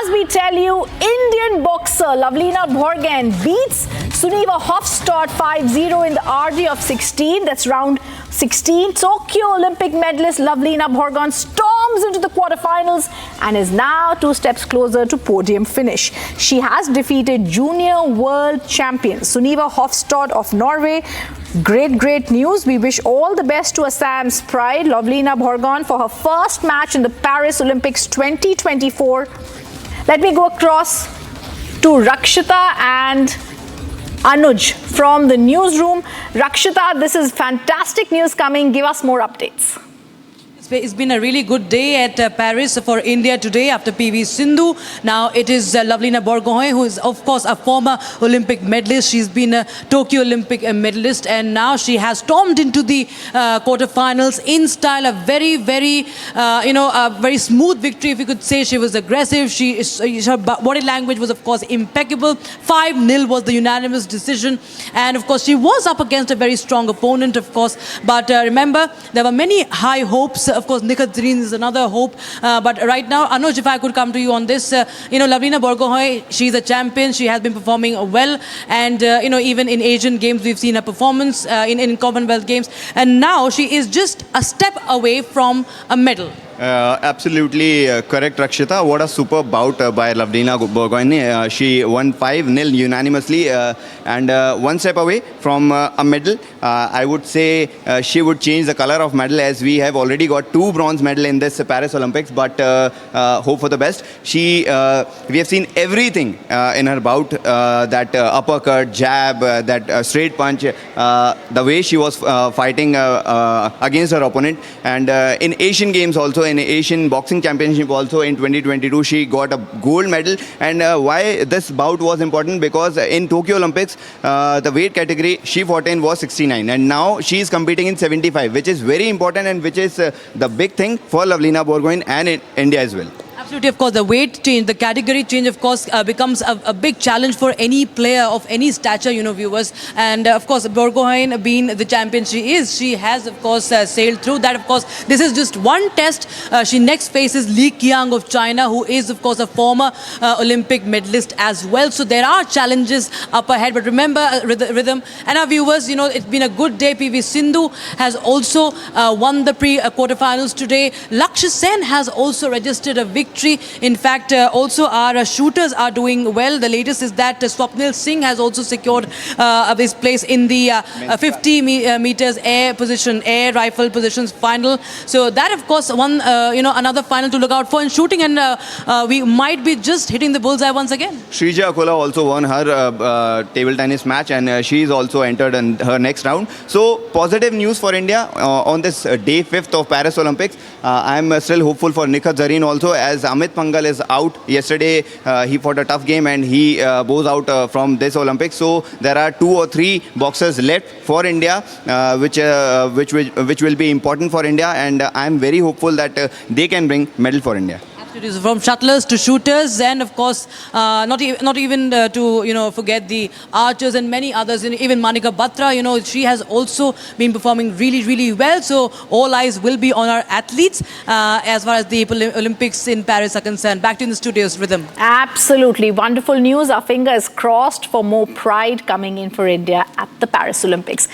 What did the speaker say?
as we tell you, Indian boxer Lavlina Borgohain beats Sunniva Hofstad 5-0 in the RD of 16. That's round 16. Tokyo Olympic medalist Lavlina Borgohain storms into the quarterfinals and is now 2 steps closer to podium finish. She has defeated junior world champion Sunniva Hofstad of Norway. Great news. We wish all the best to Assam's pride, Lavlina Borgohain, for her first match in the Paris Olympics 2024. Let me go across to Rakshita and Anuj from the newsroom. Rakshita, this is fantastic news coming. Give us more updates. It's been a really good day at Paris for India today after PV Sindhu. Now it is Lavlina Borgohain, who is of course a former Olympic medalist. She's been a Tokyo Olympic medalist, and now she has stormed into the quarterfinals in style. A very smooth victory, if you could say. She was aggressive. Her body language was of course impeccable. 5-0 was the unanimous decision, and of course she was up against a very strong opponent, of course. But remember, there were many high hopes. Of course, Nikhat Zareen is another hope. But right now, Anuj, if I could come to you on this, Lavlina Borgohain, she's a champion. She has been performing well. And, even in Asian Games, we've seen her performance in Commonwealth Games. And now she is just a step away from a medal. Absolutely correct, Rakshita. What a super bout by Lavlina Borgohain. She won 5-0 unanimously and 1 step away from a medal. I would say she would change the color of medal, as we have already got 2 bronze medals in this Paris Olympics, but hope for the best. We have seen everything in her bout, that uppercut, jab, that straight punch, the way she was fighting against her opponent. And in Asian Games also, in Asian Boxing Championship also in 2022, she got a gold medal. And why this bout was important? Because in Tokyo Olympics, the weight category she fought in was 69, and now she is competing in 75, which is very important and which is the big thing for Lavlina Borgohain and in India as well. Absolutely, of course, the weight change, the category change, of course, becomes a big challenge for any player of any stature, viewers. And of course, Borgohain being the champion she has, of course, sailed through that. Of course, this is just one test. She next faces Li Qiang of China, who is, of course, a former Olympic medalist as well. So there are challenges up ahead. But remember, Rhythm and our viewers, it's been a good day. PV Sindhu has also won the quarterfinals today. Lakshya Sen has also registered a victory. In fact, also our shooters are doing well. The latest is that Swapnil Singh has also secured his place in the 50 meters air rifle positions final. So that, of course, another final to look out for in shooting, and we might be just hitting the bullseye once again. Shrija Akola also won her table tennis match, and she is also entered in her next round. So positive news for India on this day 5th of Paris Olympics. I am still hopeful for Nikhat Zareen also, as Amit Pangal is out. Yesterday he fought a tough game and he bows out from this Olympics. So there are 2 or 3 boxers left for India, which will be important for India, and I am very hopeful that they can bring medal for India. From shuttlers to shooters, and of course not even to forget the archers and many others. Even Manika Batra, she has also been performing really well. So all eyes will be on our athletes as far as the Olympics in Paris are concerned. Back to in the studios, Rhythm. Absolutely wonderful news. Our fingers crossed for more pride coming in for India at the Paris Olympics.